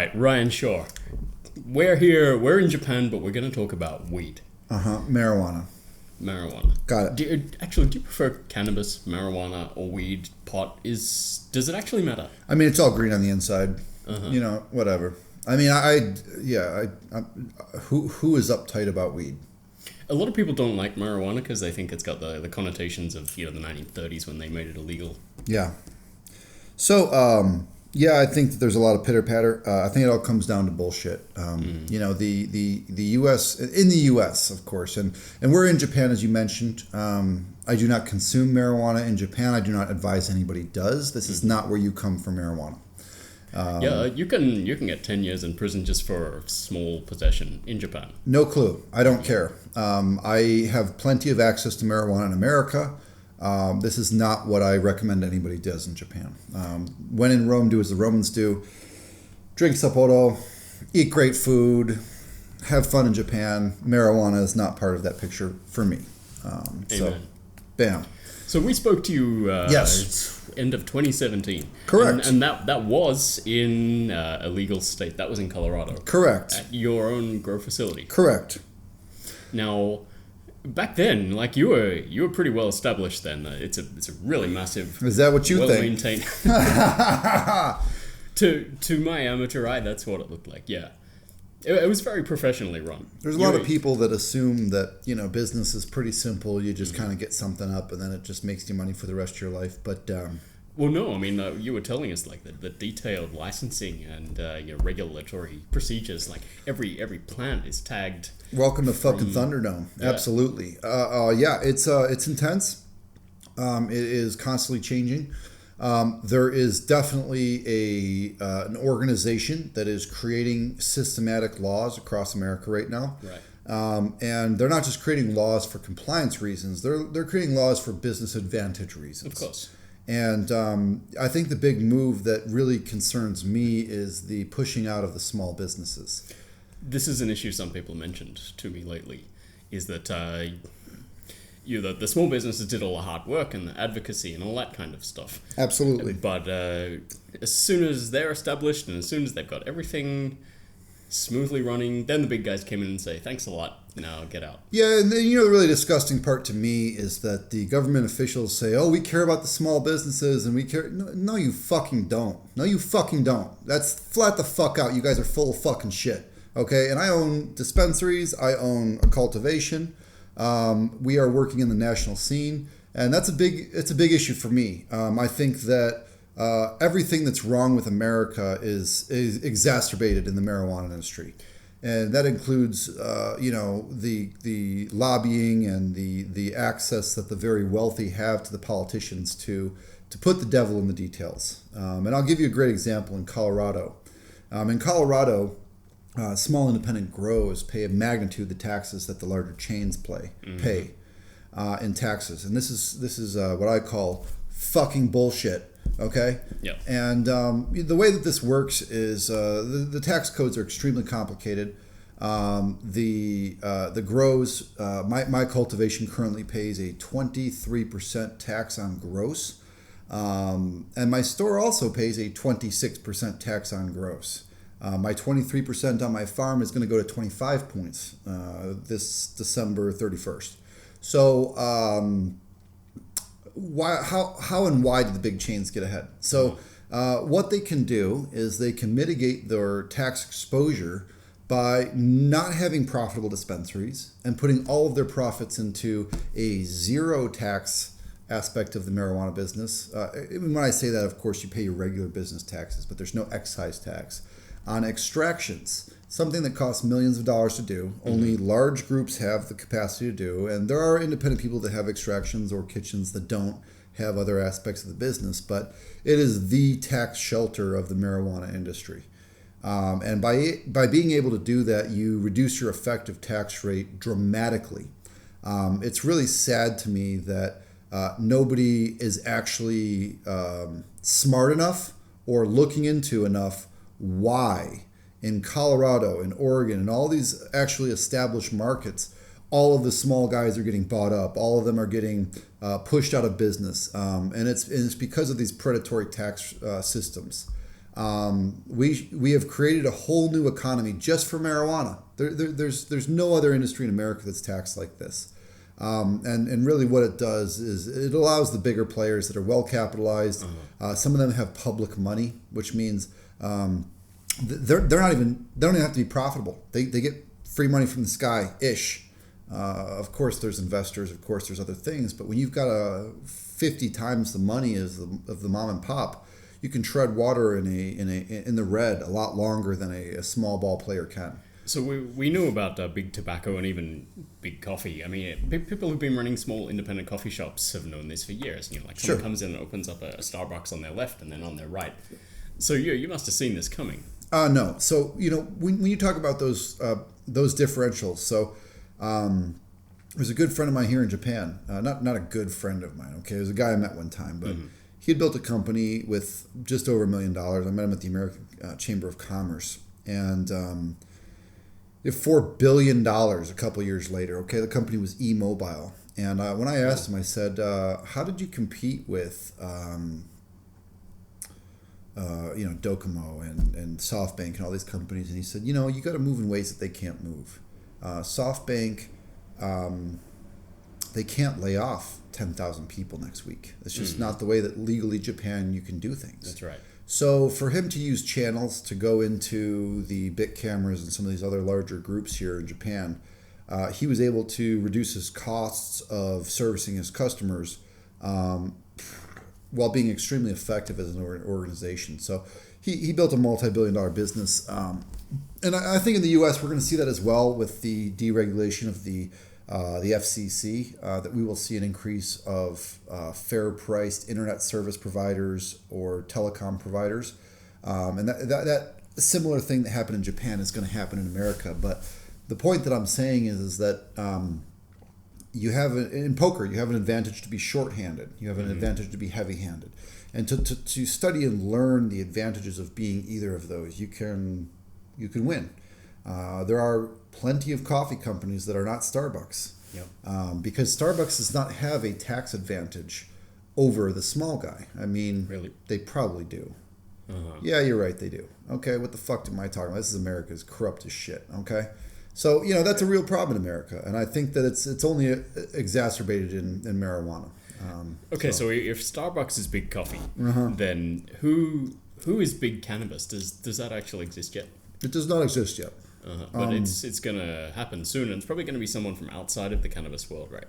right, Ryan Shaw. We're in Japan, but we're going to talk about weed. Marijuana. Got it. Do you prefer cannabis, marijuana, or weed, pot? Does it actually matter? I mean, it's all green on the inside. Whatever. I mean, who is uptight about weed? A lot of people don't like marijuana because they think it's got the connotations of the 1930s when they made it illegal. Yeah. So, I think that there's a lot of pitter patter. I think it all comes down to bullshit. The U.S. in the U.S. of course, and we're in Japan as you mentioned. I do not consume marijuana in Japan. I do not advise anybody does. This is not where you come for marijuana. You can get 10 years in prison just for small possession in Japan. No clue. I don't care. I have plenty of access to marijuana in America. This is not what I recommend anybody does in Japan. When in Rome, do as the Romans do. Drink Sapporo, eat great food, have fun in Japan. Marijuana is not part of that picture for me. So, bam. So we spoke to you yes. end of 2017. Correct. And that was in a legal state. That was in Colorado. Correct. At your own grow facility. Correct. Now, back then, like you were pretty well established then. It's a really massive. Is that what you well-maintained. To my amateur eye, that's what it looked like. Yeah. It was very professionally run. There's a lot of people that assume that, business is pretty simple. You just kind of get something up and then it just makes you money for the rest of your life. But well, no, I mean, you were telling us like the detailed licensing and regulatory procedures. Like every plant is tagged. Welcome to fucking Thunderdome. Yeah. Absolutely. It's intense. It is constantly changing. There is definitely an organization that is creating systematic laws across America right now. Right. And they're not just creating laws for compliance reasons. They're creating laws for business advantage reasons. Of course. And I think the big move that really concerns me is the pushing out of the small businesses. This is an issue some people mentioned to me lately, is that the small businesses did all the hard work and the advocacy and all that kind of stuff. Absolutely. But as soon as they're established and as soon as they've got everything smoothly running, then the big guys came in and say, thanks a lot, now get out. Yeah, and then, the really disgusting part to me is that the government officials say, oh, we care about the small businesses and we care. No, you fucking don't. No, you fucking don't. That's flat the fuck out. You guys are full of fucking shit. Okay, and I own dispensaries. I own a cultivation. We are working in the national scene, and it's a big issue for me. I think that everything that's wrong with America is exacerbated in the marijuana industry, and that includes the lobbying and the access that the very wealthy have to the politicians to put the devil in the details. And I'll give you a great example in Colorado. Small independent grows pay a magnitude the taxes that the larger chains pay in taxes, and this is what I call fucking bullshit. Okay. Yeah. And the way that this works is the tax codes are extremely complicated. The grows, my cultivation currently pays a 23% tax on gross, and my store also pays a 26% tax on gross. My 23% on my farm is going to go to 25 points this December 31st. So how and why did the big chains get ahead? So what they can do is they can mitigate their tax exposure by not having profitable dispensaries and putting all of their profits into a zero tax aspect of the marijuana business. When I say that, of course, you pay your regular business taxes, but there's no excise tax. On extractions, something that costs millions of dollars to do, only large groups have the capacity to do, and there are independent people that have extractions or kitchens that don't have other aspects of the business, but it is the tax shelter of the marijuana industry. And by being able to do that, you reduce your effective tax rate dramatically. It's really sad to me that nobody is actually smart enough or looking into enough why in Colorado and Oregon and all these actually established markets, all of the small guys are getting bought up. All of them are getting pushed out of business. And it's because of these predatory tax systems. We have created a whole new economy just for marijuana. There's no other industry in America that's taxed like this. And really what it does is it allows the bigger players that are well capitalized. Some of them have public money, which means they don't even have to be profitable. They get free money from the sky ish. Of course, there's investors. Of course, there's other things. But when you've got 50 times the money of the mom and pop, you can tread water in the red a lot longer than a small ball player can. So we knew about big tobacco and even big coffee. I mean, people who've been running small independent coffee shops have known this for years. You know, like someone comes in and opens up a Starbucks on their left and then on their right. So you must have seen this coming. No. So when you talk about those differentials, so there's a good friend of mine here in Japan. Not a good friend of mine. Okay, there's a guy I met one time, but he had built a company with just over $1 million. I met him at the American Chamber of Commerce, and they have $4 billion a couple years later. Okay, the company was eMobile, and when I asked him, I said, "How did you compete with Docomo and SoftBank and all these companies?" And he said, you got to move in ways that they can't move. SoftBank, they can't lay off 10,000 people next week. It's just not the way that legally Japan you can do things. That's right. So for him to use channels to go into the BIC cameras and some of these other larger groups here in Japan, he was able to reduce his costs of servicing his customers while being extremely effective as an organization. So he built a multi-billion-dollar business. And I think in the U.S. we're going to see that as well with the deregulation of the FCC, that we will see an increase of fair-priced internet service providers or telecom providers. And that similar thing that happened in Japan is going to happen in America. But the point that I'm saying is that in poker, you have an advantage to be short-handed. You have an advantage to be heavy-handed. And to study and learn the advantages of being either of those, you can win. There are plenty of coffee companies that are not Starbucks. Yep. Because Starbucks does not have a tax advantage over the small guy. I mean, really? They probably do. Yeah, you're right, they do. Okay, what the fuck am I talking about? This is America's corrupt as shit, okay? So, that's a real problem in America, and I think that it's only exacerbated in marijuana. So if Starbucks is big coffee, then who is big cannabis? Does that actually exist yet? It does not exist yet. But it's going to happen soon, and it's probably going to be someone from outside of the cannabis world, right?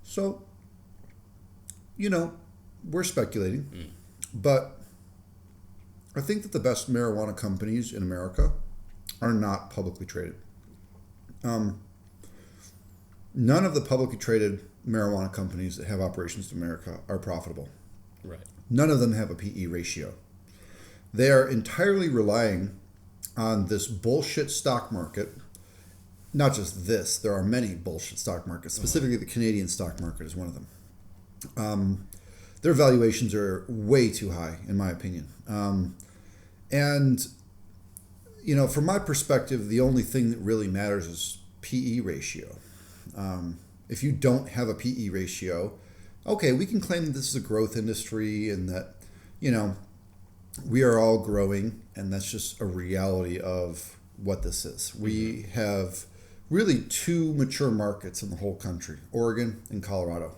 So, we're speculating, but I think that the best marijuana companies in America are not publicly traded. None of the publicly traded marijuana companies that have operations in America are profitable. Right. None of them have a PE ratio. They are entirely relying on this bullshit stock market. Not just this, there are many bullshit stock markets. Specifically, the Canadian stock market is one of them. Their valuations are way too high, in my opinion. And from my perspective, the only thing that really matters is PE ratio. If you don't have a PE ratio, okay, we can claim that this is a growth industry and that, we are all growing, and that's just a reality of what this is. We have really two mature markets in the whole country, Oregon and Colorado.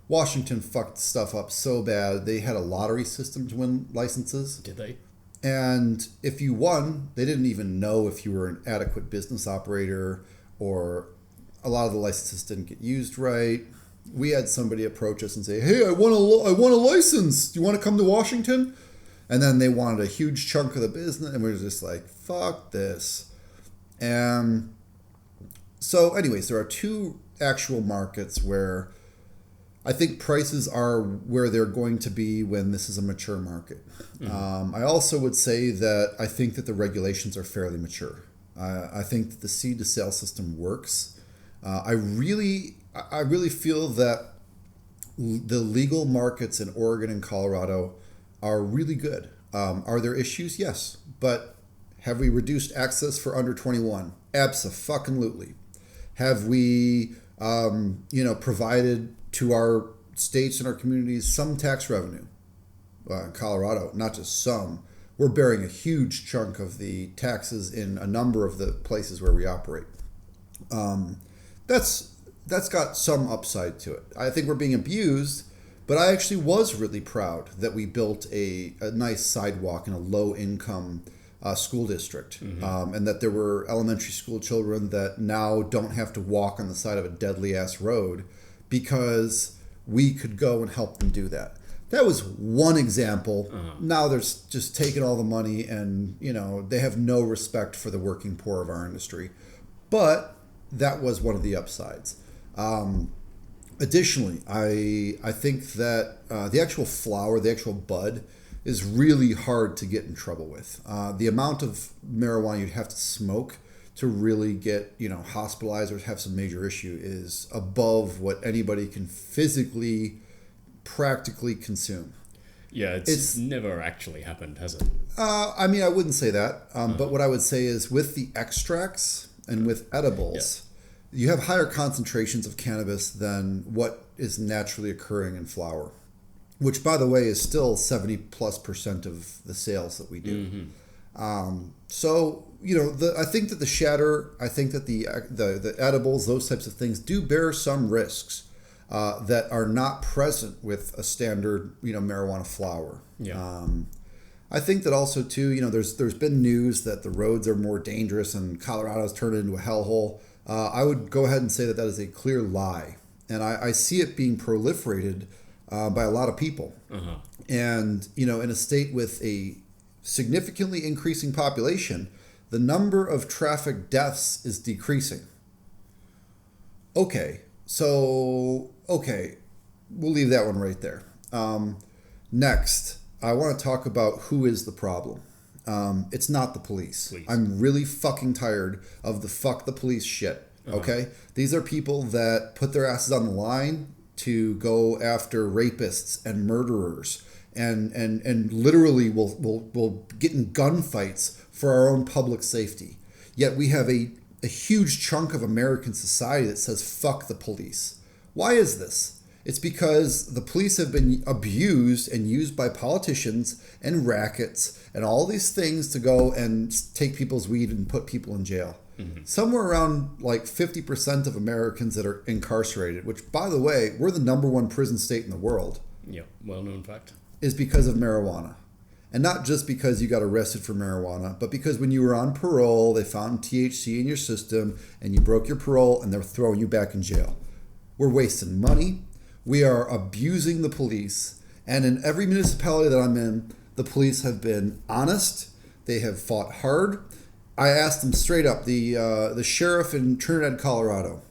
Washington fucked stuff up so bad, they had a lottery system to win licenses. Did they? And if you won, they didn't even know if you were an adequate business operator, or a lot of the licenses didn't get used right. We had somebody approach us and say, "Hey, I won a license. Do you want to come to Washington?" And then they wanted a huge chunk of the business, and we were just like, "Fuck this." And so, anyways, there are two actual markets where I think prices are where they're going to be when this is a mature market. I also would say that I think that the regulations are fairly mature. I think that the seed to sale system works. I really feel that the legal markets in Oregon and Colorado are really good. Are there issues? Yes. But have we reduced access for under 21? Abso-fucking-lutely. Have we, provided to our states and our communities some tax revenue? Colorado, not just some. We're bearing a huge chunk of the taxes in a number of the places where we operate. That's got some upside to it. I think we're being abused, but I actually was really proud that we built a nice sidewalk in a low-income school district, and that there were elementary school children that now don't have to walk on the side of a deadly-ass road because we could go and help them do that. That was one example. Now they're just taking all the money, and they have no respect for the working poor of our industry. But that was one of the upsides. Additionally, I think that the actual flower, the actual bud, is really hard to get in trouble with. The amount of marijuana you'd have to smoke to really get hospitalized or have some major issue is above what anybody can physically, practically consume. Yeah, it's never actually happened, has it? I mean, I wouldn't say that. But what I would say is with the extracts and with edibles, you have higher concentrations of cannabis than what is naturally occurring in flower, which, by the way, is still 70+% of the sales that we do. So, I think that the shatter, I think that the edibles, those types of things do bear some risks that are not present with a standard, marijuana flower. I think that also too, there's been news that the roads are more dangerous and Colorado's turned into a hellhole. I would go ahead and say that is a clear lie, and I see it being proliferated by a lot of people. And in a state with a significantly increasing population, the number of traffic deaths is decreasing. Okay, we'll leave that one right there. Next, I want to talk about who is the problem. It's not the police. Please. I'm really fucking tired of the fuck the police shit. Okay? These are people that put their asses on the line to go after rapists and murderers and literally will get in gunfights for our own public safety. Yet we have a huge chunk of American society that says fuck the police. Why is this? It's because the police have been abused and used by politicians and rackets and all these things to go and take people's weed and put people in jail. Somewhere around like 50% of Americans that are incarcerated, which, by the way, we're the #1 prison state in the world. Yeah, well-known fact. Is because of marijuana. And not just because you got arrested for marijuana, but because when you were on parole, they found THC in your system and you broke your parole and they're throwing you back in jail. We're wasting money. We are abusing the police. And in every municipality that I'm in, the police have been honest. They have fought hard. I asked them straight up, the sheriff in Trinidad, Colorado,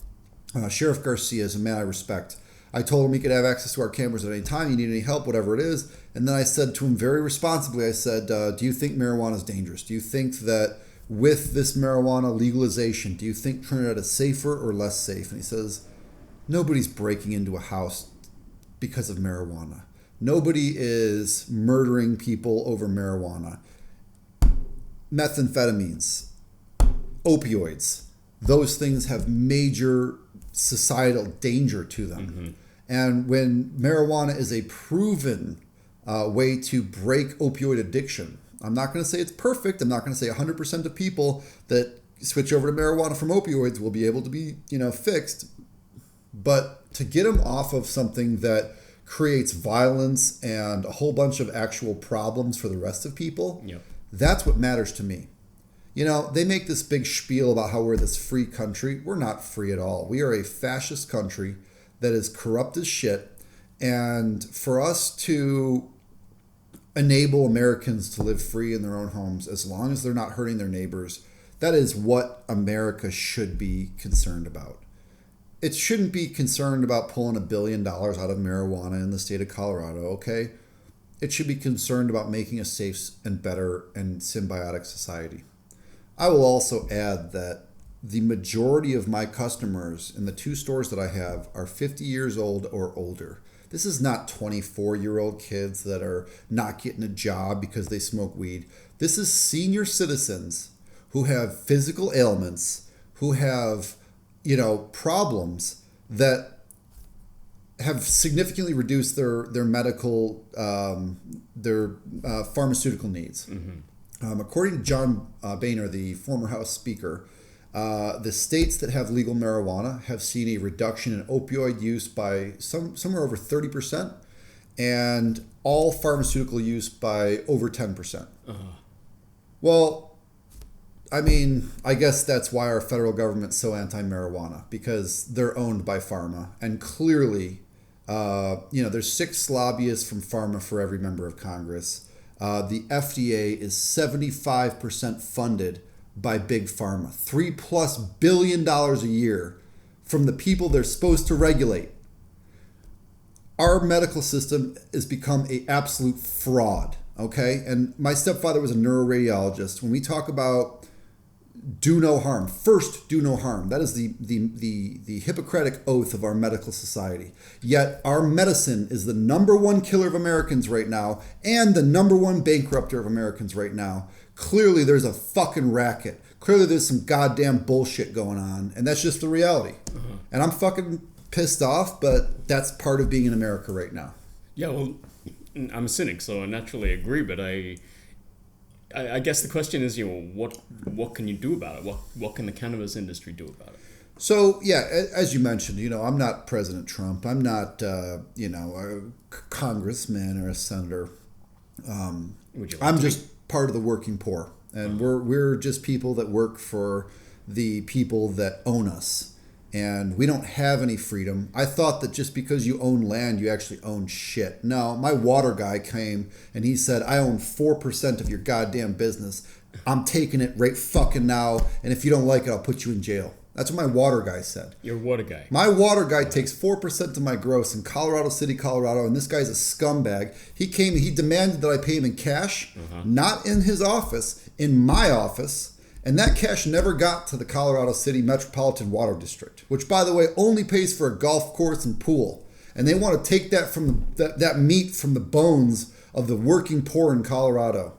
Sheriff Garcia is a man I respect. I told him he could have access to our cameras at any time. You need any help, whatever it is. And then I said to him very responsibly, I said, do you think marijuana is dangerous? Do you think that with this marijuana legalization, do you think Trinidad is safer or less safe? And he says, nobody's breaking into a house because of marijuana. Nobody is murdering people over marijuana. Methamphetamines, opioids, those things have major societal danger to them. And when marijuana is a proven way to break opioid addiction, I'm not going to say it's perfect. I'm not going to say 100% of people that switch over to marijuana from opioids will be able to be, fixed. But to get them off of something that creates violence and a whole bunch of actual problems for the rest of people, that's what matters to me. They make this big spiel about how we're this free country. We're not free at all. We are a fascist country that is corrupt as shit. And for us to enable Americans to live free in their own homes, as long as they're not hurting their neighbors, that is what America should be concerned about. It shouldn't be concerned about pulling $1 billion out of marijuana in the state of Colorado, okay? It should be concerned about making a safe and better and symbiotic society. I will also add that the majority of my customers in the 2 stores that I have are 50 years old or older. This is not 24-year-old kids that are not getting a job because they smoke weed. This is senior citizens who have physical ailments, who have, problems that have significantly reduced their medical, pharmaceutical needs. According to John Boehner, the former House Speaker, the states that have legal marijuana have seen a reduction in opioid use by somewhere over 30%, and all pharmaceutical use by over 10%. Well, I mean, I guess that's why our federal government's so anti-marijuana, because they're owned by pharma, and clearly, there's 6 lobbyists from pharma for every member of Congress. The FDA is 75% funded by big pharma, $3+ billion a year from the people they're supposed to regulate. Our medical system has become an absolute fraud. Okay, and my stepfather was a neuroradiologist. When we talk about do no harm, first do no harm. That is the Hippocratic oath of our medical society. Yet our medicine is the #1 killer of Americans right now and the #1 bankrupter of Americans right now. Clearly there's a fucking racket. Clearly there's some goddamn bullshit going on, and that's just the reality. And I'm fucking pissed off, but that's part of being in America right now. Yeah, well, I'm a cynic, so I naturally agree, but I guess the question is, what can you do about it? What can the cannabis industry do about it? So, yeah, as you mentioned, I'm not President Trump. I'm not, a congressman or a senator. I'm just part of the working poor. And we're just people that work for the people that own us. And we don't have any freedom. I thought that just because you own land, you actually own shit. No, my water guy came and he said, I own 4% of your goddamn business. I'm taking it right fucking now. And if you don't like it, I'll put you in jail. That's what my water guy said. Your water guy. My water guy takes 4% of my gross in Colorado City, Colorado, and this guy's a scumbag. He came and he demanded that I pay him in cash, not in his office, in my office. And that cash never got to the Colorado City Metropolitan Water District, which, by the way, only pays for a golf course and pool. And they want to take that from that meat from the bones of the working poor in Colorado.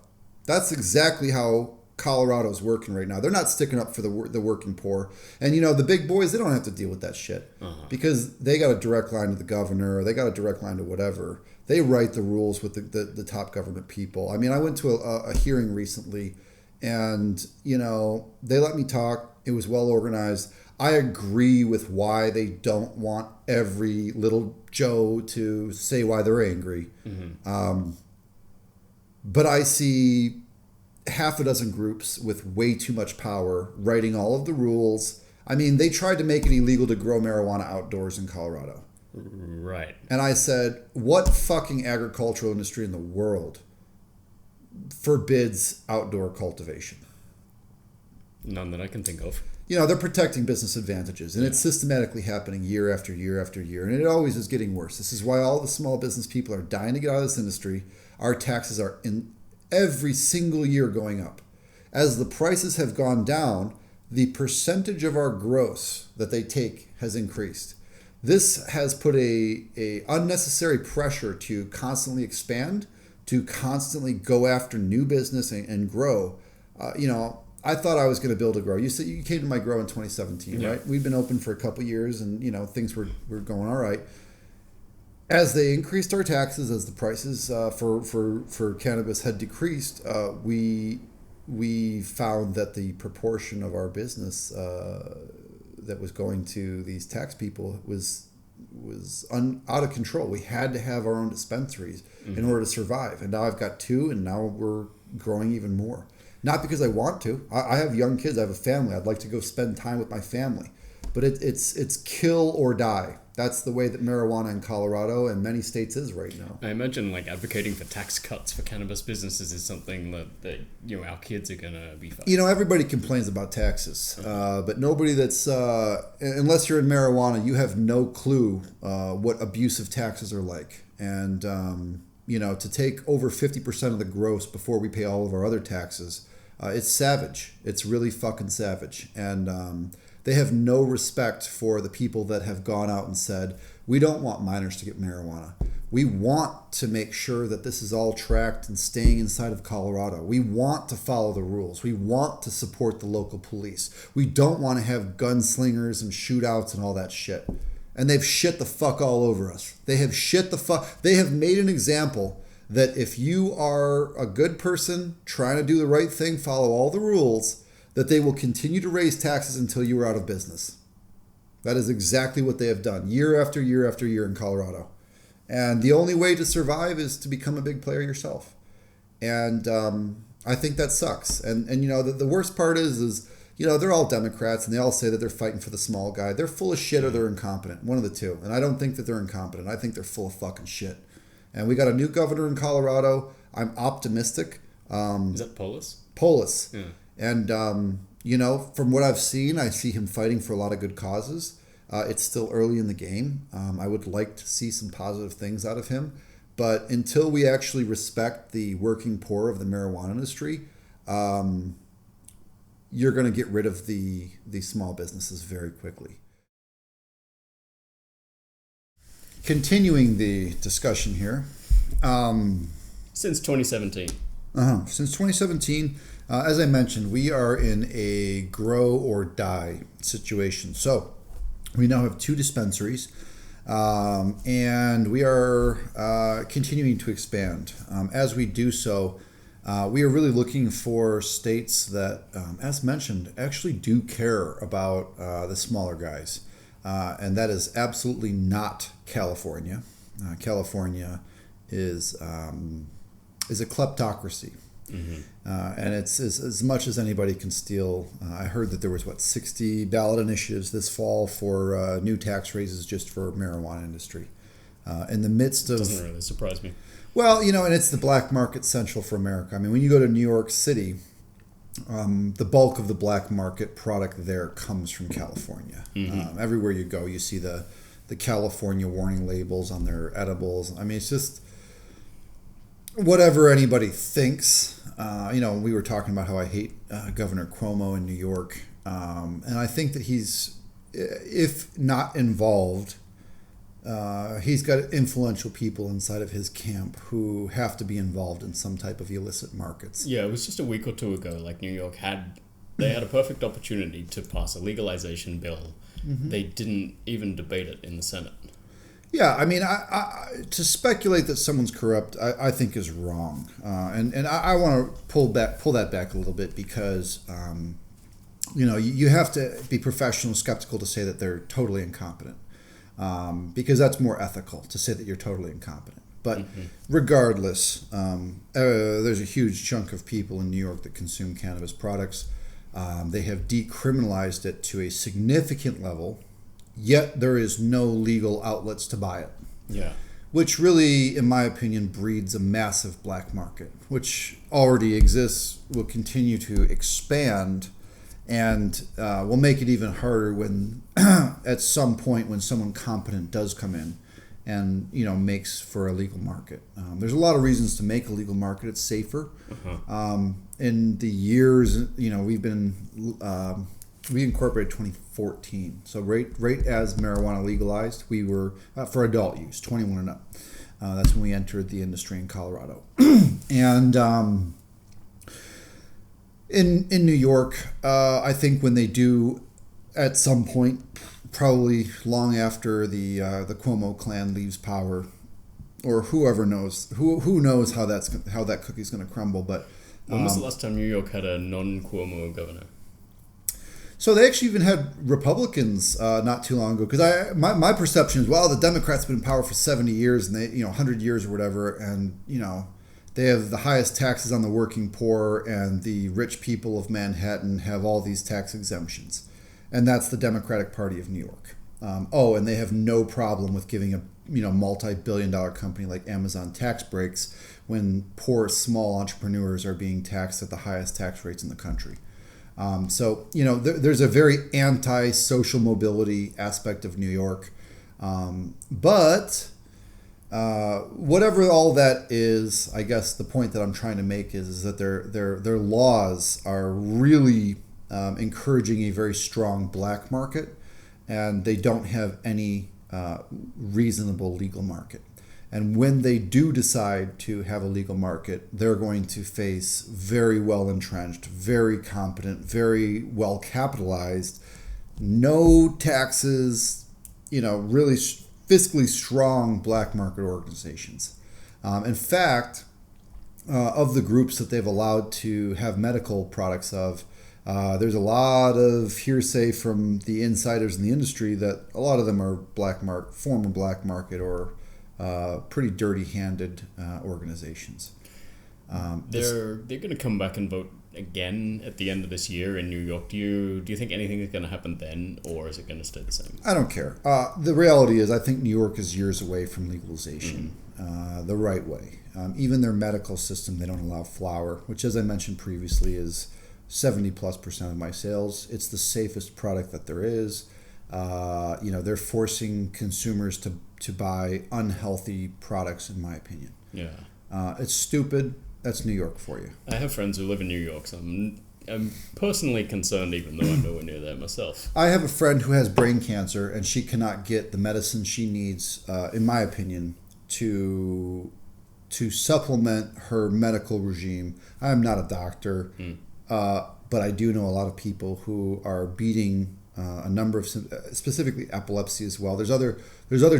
That's exactly how Colorado's working right now. They're not sticking up for the working poor. And, the big boys, they don't have to deal with that shit because they got a direct line to the governor, or they got a direct line to whatever. They write the rules with the top government people. I mean, I went to a hearing recently, and, they let me talk. It was well organized. I agree with why they don't want every little Joe to say why they're angry. But I see half a dozen groups with way too much power writing all of the rules. I mean, they tried to make it illegal to grow marijuana outdoors in Colorado. Right. And I said, what fucking agricultural industry in the world forbids outdoor cultivation? None that I can think of. They're protecting business advantages, and it's systematically happening year after year after year, and it always is getting worse. This is why all the small business people are dying to get out of this industry. Our taxes are in every single year going up. As the prices have gone down, the percentage of our gross that they take has increased. This has put a unnecessary pressure to constantly expand, to constantly go after new business and grow. I thought I was going to build a grow. You said you came to my grow in 2017, right? We've been open for a couple of years, and things were going all right. As they increased our taxes, as the prices for cannabis had decreased, we found that the proportion of our business that was going to these tax people was out of control. We had to have our own dispensaries in order to survive. And now I've got 2, and now we're growing even more. Not because I want to. I have young kids. I have a family. I'd like to go spend time with my family. But it's kill or die. That's the way that marijuana in Colorado and many states is right now. I imagine advocating for tax cuts for cannabis businesses is something that our kids are gonna be fighting. Everybody complains about taxes, but nobody that's unless you're in marijuana, you have no clue what abusive taxes are like. And to take over 50% of the gross before we pay all of our other taxes, it's savage. It's really fucking savage. And they have no respect for the people that have gone out and said, we don't want minors to get marijuana. We want to make sure that this is all tracked and staying inside of Colorado. We want to follow the rules. We want to support the local police. We don't want to have gunslingers and shootouts and all that shit. and they've shit the fuck all over us. They have shit the fuck. They have made an example that if you are a good person trying to do the right thing, follow all the rules, that they will continue to raise taxes until you are out of business. That is exactly what they have done year after year after year in Colorado. And the only way to survive is to become a big player yourself. And I think that sucks. And the worst part is they're all Democrats and they all say that they're fighting for the small guy. They're full of shit or they're incompetent. One of the two. And I don't think that they're incompetent. I think they're full of fucking shit. And we got a new governor in Colorado. I'm optimistic. Is that Polis? Polis. Yeah. And, from what I've seen, I see him fighting for a lot of good causes. It's still early in the game. I would like to see some positive things out of him. But until we actually respect the working poor of the marijuana industry, you're going to get rid of the small businesses very quickly. Continuing the discussion here. Since 2017. Since 2017, as I mentioned, we are in a grow or die situation. So we now have 2 dispensaries, and we are continuing to expand. As we do so, we are really looking for states that, as mentioned, actually do care about the smaller guys. And that is absolutely not California. California is a kleptocracy. Mm-hmm. And it's as much as anybody can steal. I heard that there was 60 ballot initiatives this fall for new tax raises just for marijuana industry. In the midst of... Doesn't really surprise me. Well, and it's the black market central for America. I mean, when you go to New York City, the bulk of the black market product there comes from California. Mm-hmm. Everywhere you go, you see the California warning labels on their edibles. I mean, it's just whatever anybody thinks. We were talking about how I hate Governor Cuomo in New York. And I think that he's, if not involved, he's got influential people inside of his camp who have to be involved in some type of illicit markets. Yeah, it was just a week or two ago, New York had a perfect opportunity to pass a legalization bill. Mm-hmm. They didn't even debate it in the Senate. Yeah, I mean, I to speculate that someone's corrupt, I think is wrong. And I want to pull that back a little bit because, you have to be professional and skeptical to say that they're totally incompetent. Because that's more ethical to say that you're totally incompetent. But mm-hmm. regardless, there's a huge chunk of people in New York that consume cannabis products. They have decriminalized it to a significant level, yet there is no legal outlets to buy it. Yeah. Which really, in my opinion, breeds a massive black market, which already exists, will continue to expand, and will make it even harder when, at some point, when someone competent does come in and, makes for a legal market. There's a lot of reasons to make a legal market. It's safer. Uh-huh. In the years, we incorporated 2014. So right as marijuana legalized, we were, for adult use, 21 and up. That's when we entered the industry in Colorado. And in New York, I think when they do, at some point, probably long after the Cuomo clan leaves power, or whoever knows, who knows how that cookie's going to crumble. But when was the last time New York had a non-Cuomo governor? So they actually even had Republicans not too long ago. Because my perception is, well, the Democrats have been in power for 70 years and they 100 years or whatever, and they have the highest taxes on the working poor, and the rich people of Manhattan have all these tax exemptions. And that's the Democratic Party of New York. And they have no problem with giving a multi-billion-dollar company like Amazon tax breaks when poor small entrepreneurs are being taxed at the highest tax rates in the country. There's a very anti-social mobility aspect of New York. But whatever all that is, I guess the point that I'm trying to make is that their laws are really encouraging a very strong black market, and they don't have any reasonable legal market. And when they do decide to have a legal market, they're going to face very well entrenched, very competent, very well capitalized, no taxes, really fiscally strong black market organizations. In fact, of the groups that they've allowed to have medical products of, there's a lot of hearsay from the insiders in the industry that a lot of them are former black market or pretty dirty-handed organizations. They're going to come back and vote again at the end of this year in New York. Do you think anything is going to happen then, or is it going to stay the same? I don't care. The reality is, I think New York is years away from legalization the right way. Even their medical system, they don't allow flour, which, as I mentioned previously, is 70+% of my sales. It's the safest product that there is. They're forcing consumers to buy unhealthy products, in my opinion. Yeah. It's stupid. That's New York for you. I have friends who live in New York, so I'm personally concerned, even though I'm nowhere near there myself. I have a friend who has brain cancer, and she cannot get the medicine she needs, in my opinion, to supplement her medical regime. I am not a doctor, but I do know a lot of people who are beating a number of, specifically epilepsy as well. There's other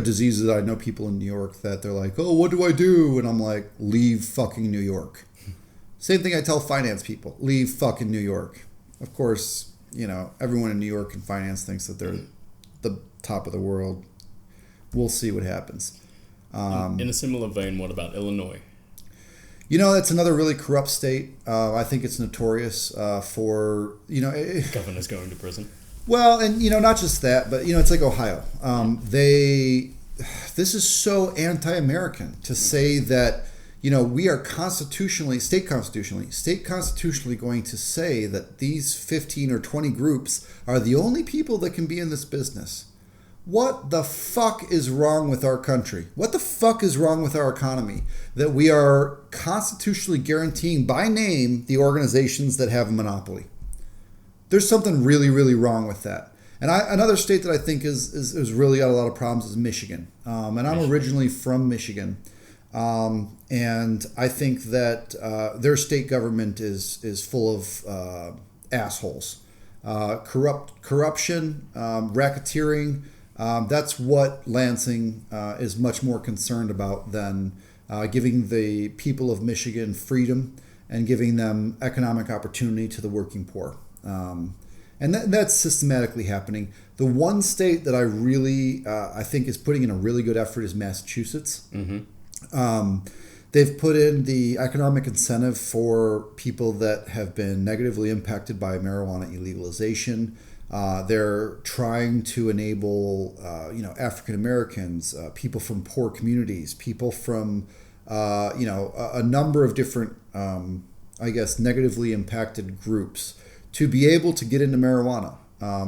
diseases that I know people in New York that they're like, oh, what do I do? And I'm like, leave fucking New York. Same thing I tell finance people, leave fucking New York. Of course, everyone in New York in finance thinks that they're the top of the world. We'll see what happens. In a similar vein, what about Illinois? That's another really corrupt state. I think it's notorious for, governors going to prison. Well, and not just that, but it's like Ohio. This is so anti-American to say that we are state constitutionally going to say that these 15 or 20 groups are the only people that can be in this business. What the fuck is wrong with our country? What the fuck is wrong with our economy that we are constitutionally guaranteeing by name the organizations that have a monopoly? There's something really, really wrong with that. And another state that I think is really got a lot of problems is Michigan. And I'm originally from Michigan. And I think that their state government is full of assholes. Corruption, racketeering. That's what Lansing is much more concerned about than giving the people of Michigan freedom and giving them economic opportunity to the working poor. And that's systematically happening. The one state that I really, I think is putting in a really good effort is Massachusetts. Mm-hmm. They've put in the economic incentive for people that have been negatively impacted by marijuana illegalization. They're trying to enable, African Americans, people from poor communities, people from, a number of different, negatively impacted groups to be able to get into marijuana.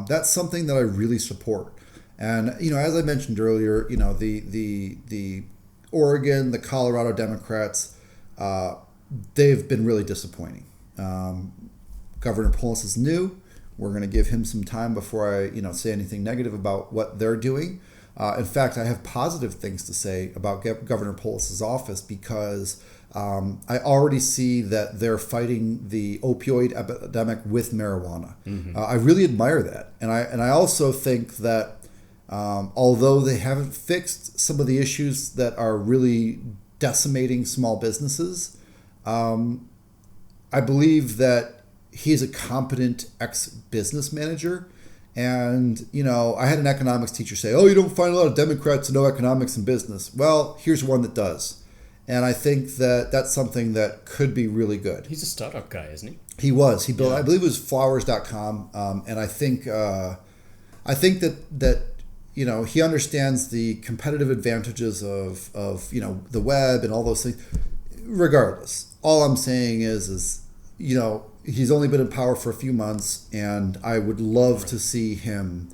That's something that I really support. And, as I mentioned earlier, the Oregon, the Colorado Democrats, they've been really disappointing. Governor Polis is new. We're going to give him some time before I, say anything negative about what they're doing. In fact, I have positive things to say about Governor Polis's office because I already see that they're fighting the opioid epidemic with marijuana. Mm-hmm. I really admire that, and I also think that although they haven't fixed some of the issues that are really decimating small businesses, I believe that he's a competent ex-business manager. And, I had an economics teacher say, oh, you don't find a lot of Democrats who know economics and business. Well, here's one that does. And I think that that's something that could be really good. He's a startup guy, isn't he? He was. He built, I believe it was flowers.com. And I think that he understands the competitive advantages of the web and all those things. Regardless, all I'm saying is he's only been in power for a few months, and I would love to see him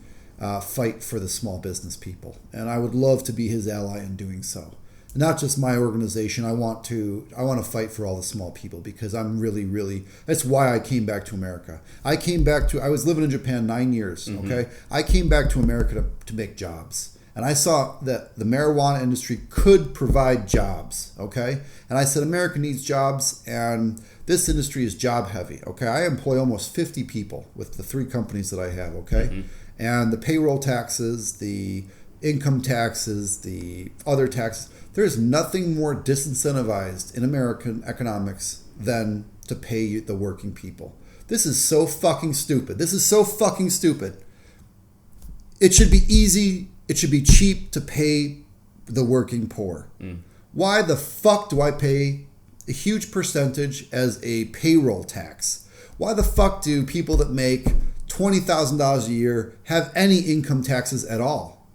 fight for the small business people, and I would love to be his ally in doing so. Not just my organization. I want to fight for all the small people because I'm really, really. That's why I came back to America. I was living in Japan 9 years. Mm-hmm. Okay, I came back to America to make jobs. And I saw that the marijuana industry could provide jobs, okay? And I said, America needs jobs, and this industry is job heavy, okay? I employ almost 50 people with the 3 companies that I have, okay? Mm-hmm. And the payroll taxes, the income taxes, the other taxes. There's nothing more disincentivized in American economics than to pay the working people. This is so fucking stupid. This is so fucking stupid. It should be easy. It should be cheap to pay the working poor. Why the fuck do I pay a huge percentage as a payroll tax? Why the fuck do people that make $20,000 a year have any income taxes at all?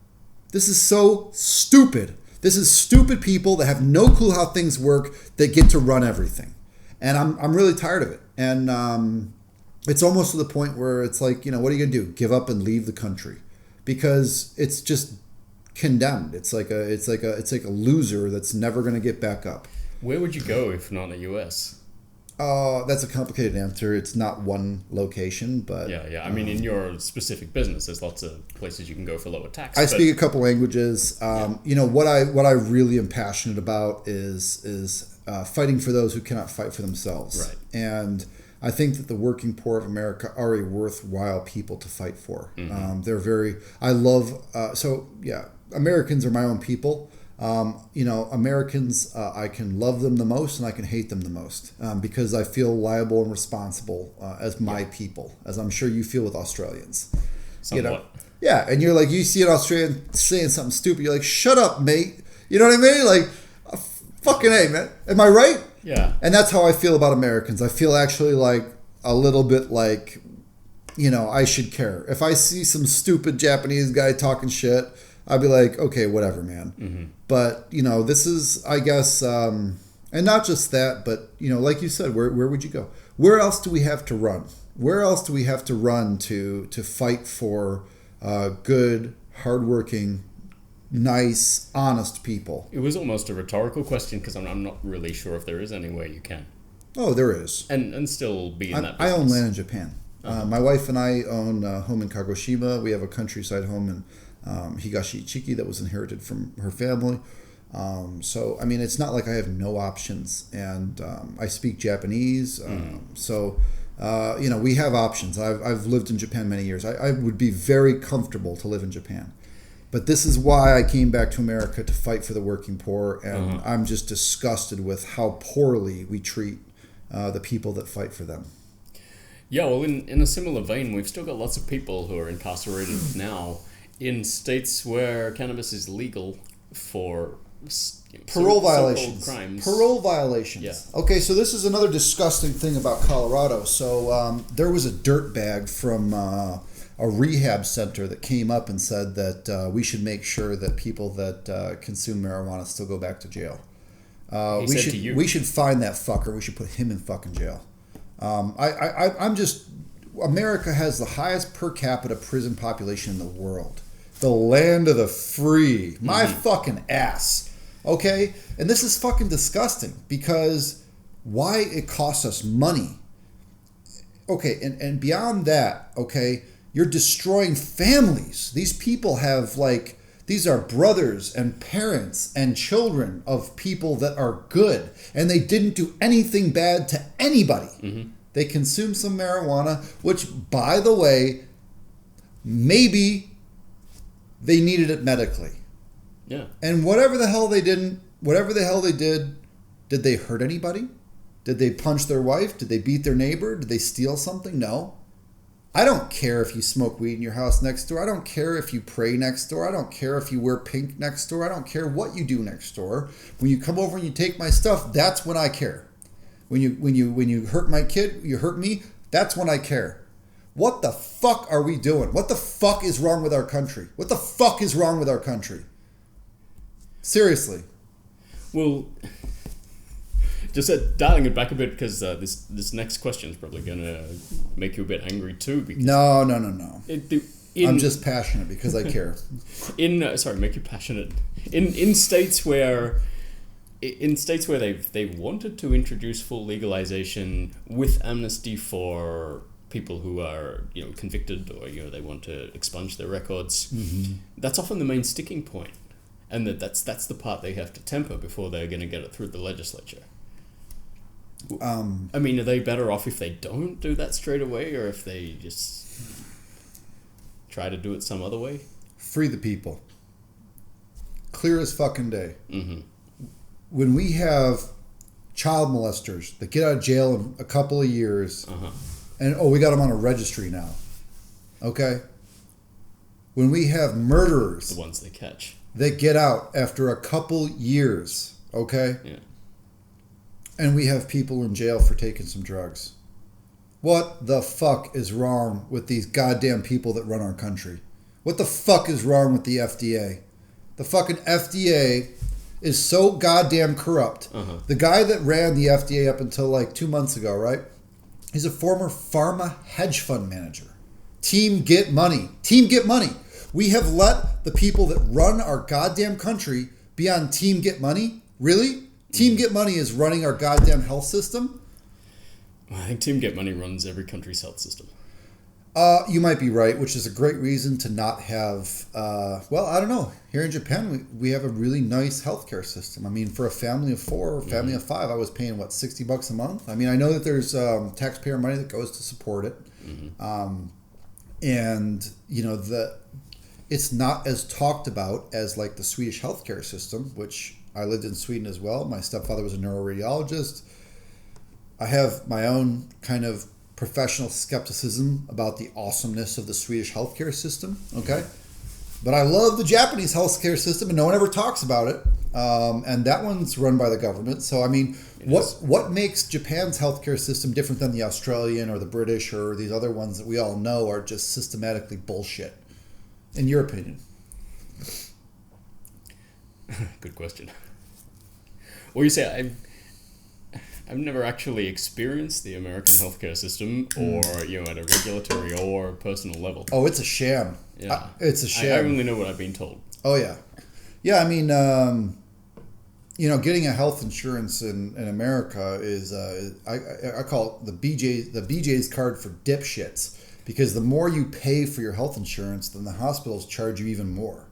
This is so stupid. This is stupid people that have no clue how things work that get to run everything. And I'm really tired of it. And it's almost to the point where it's like, what are you going to do? Give up and leave the country? Because it's just condemned. It's like a loser that's never going to get back up. Where would you go if not the U.S.? That's a complicated answer. It's not one location, but yeah. I mean, in your specific business, there's lots of places you can go for lower tax. I speak a couple languages. What I really am passionate about is fighting for those who cannot fight for themselves. Right. And I think that the working poor of America are a worthwhile people to fight for. Americans are my own people. Americans, I can love them the most and I can hate them the most because I feel liable and responsible as my people, as I'm sure you feel with Australians. Somewhat. Yeah, and you're like, you see an Australian saying something stupid, you're like, shut up, mate. You know what I mean? Like, fucking A, man. Am I right? Yeah. And that's how I feel about Americans. I feel actually like a little bit like, I should care. If I see some stupid Japanese guy talking shit, I'd be like, okay, whatever, man. Mm-hmm. But, this is, I guess, and not just that, but, like you said, where would you go? Where else do we have to run? Where else do we have to run to fight for good, hardworking, nice, honest people? It was almost a rhetorical question because I'm not really sure if there is anywhere you can. Oh, there is. And still be in that business. I own land in Japan. My wife and I own a home in Kagoshima. We have a countryside home in Higashi Ichiki that was inherited from her family. So, I mean, it's not like I have no options. And I speak Japanese. We have options. I've lived in Japan many years. I would be very comfortable to live in Japan. But this is why I came back to America to fight for the working poor. And I'm just disgusted with how poorly we treat the people that fight for them. Yeah, well, in a similar vein, we've still got lots of people who are incarcerated now in states where cannabis is legal for parole violations. Crimes. Parole violations. Yeah. Okay, so this is another disgusting thing about Colorado. So there was a dirtbag from a rehab center that came up and said that we should make sure that people that consume marijuana still go back to jail. We should find that fucker. We should put him in fucking jail. I'm just... America has the highest per capita prison population in the world. The land of the free. My fucking ass. Okay? And this is fucking disgusting because why it costs us money. Okay, and beyond that, okay, you're destroying families. These people have these are brothers and parents and children of people that are good and they didn't do anything bad to anybody. Mm-hmm. They consumed some marijuana, which, by the way, maybe they needed it medically. Yeah. And whatever the hell they did, did they hurt anybody? Did they punch their wife? Did they beat their neighbor? Did they steal something? No. I don't care if you smoke weed in your house next door. I don't care if you pray next door. I don't care if you wear pink next door. I don't care what you do next door. When you come over and you take my stuff, that's when I care. When you hurt my kid, you hurt me, that's when I care. What the fuck are we doing? What the fuck is wrong with our country? What the fuck is wrong with our country? Seriously. Well, just dialing it back a bit because this next question is probably going to make you a bit angry too. Because no. I'm just passionate because I care. Make you passionate. In states where they've wanted to introduce full legalization with amnesty for people who are convicted or they want to expunge their records, that's often the main sticking point, and that's the part they have to temper before they're going to get it through the legislature. I mean, are they better off if they don't do that straight away, or if they just try to do it some other way? Free the people. clear as fucking day. When we have child molesters that get out of jail in a couple of years, and we got them on a registry now. Okay? When we have murderers, the ones they catch, that get out after a couple years, okay? Yeah. And we have people in jail for taking some drugs. What the fuck is wrong with these goddamn people that run our country? What the fuck is wrong with the FDA? The fucking FDA is so goddamn corrupt. The guy that ran the FDA up until like 2 months ago, right? He's a former pharma hedge fund manager. Team Get Money. Team Get Money. We have let the people that run our goddamn country be on Team Get Money? Really? Team Get Money is running our goddamn health system? I think Team Get Money runs every country's health system. You might be right, which is a great reason to not have, well, I don't know. Here in Japan, we have a really nice healthcare system. I mean, for a family of 4 or family of 5, I was paying, what, $60 a month? I mean, I know that there's taxpayer money that goes to support it. And, you know, it's not as talked about as, like, the Swedish healthcare system, which I lived in Sweden as well. My stepfather was a neuroradiologist. I have my own kind of professional skepticism about the awesomeness of the Swedish healthcare system, okay? But I love the Japanese healthcare system, and no one ever talks about it. And that one's run by the government. So, I mean, what makes Japan's healthcare system different than the Australian or the British or these other ones that we all know are just systematically bullshit, in your opinion? Good question. Well, you say I've never actually experienced the American healthcare system, or at a regulatory or personal level. Oh, it's a sham. Yeah, it's a sham. I only know what I've been told. Oh yeah, yeah. I mean, getting a health insurance in America is I call it the BJ's card for dipshits, because the more you pay for your health insurance, then the hospitals charge you even more.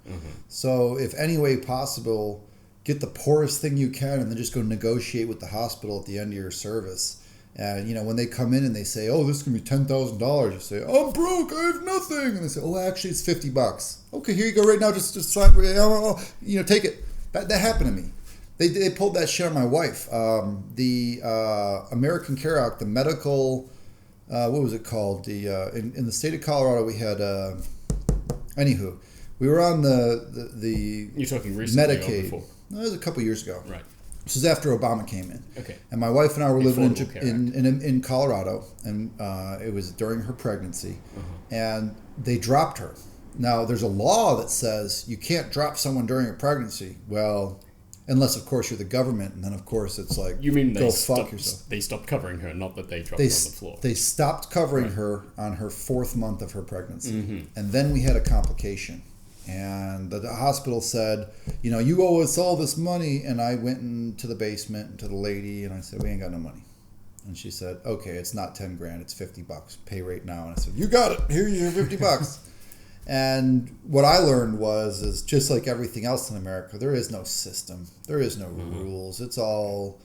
So if any way possible, get the poorest thing you can and then just go negotiate with the hospital at the end of your service. And, when they come in and they say, oh, this is going to be $10,000, you say, I'm broke, I have nothing. And they say, oh, actually, it's $50. Okay, here you go right now, just sign, take it. That happened to me. They pulled that shit on my wife. The American Care Act, the medical, what was it called? In the state of Colorado, we had, anywho, we were on the You're talking recently Medicaid. Or before? No, it was a couple years ago. Right. This was after Obama came in. Okay. And my wife and I were living Affordable in Colorado, and it was during her pregnancy, and they dropped her. Now, there's a law that says you can't drop someone during a pregnancy. Well, unless, of course, you're the government, and then, of course, it's like, you mean go fuck yourself. They stopped covering her, not that they dropped her on the floor. They stopped covering her on her 4th month of her pregnancy. And then we had a complication. And the hospital said, you owe us all this money. And I went into the basement to the lady and I said, we ain't got no money. And she said, okay, it's not $10,000, it's $50. Pay right now. And I said, you got it. Here you have $50. And what I learned is just like everything else in America, there is no system. There is no rules. It's all,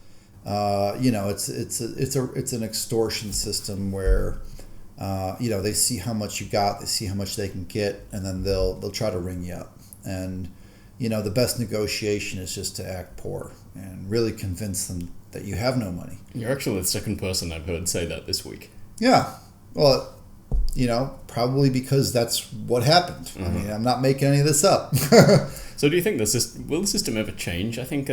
it's an extortion system where, they see how much you got, they see how much they can get, and then they'll try to ring you up. And, the best negotiation is just to act poor and really convince them that you have no money. You're actually the second person I've heard say that this week. Yeah. Well, probably because that's what happened. I mean, I'm not making any of this up. So do you think will the system ever change? I think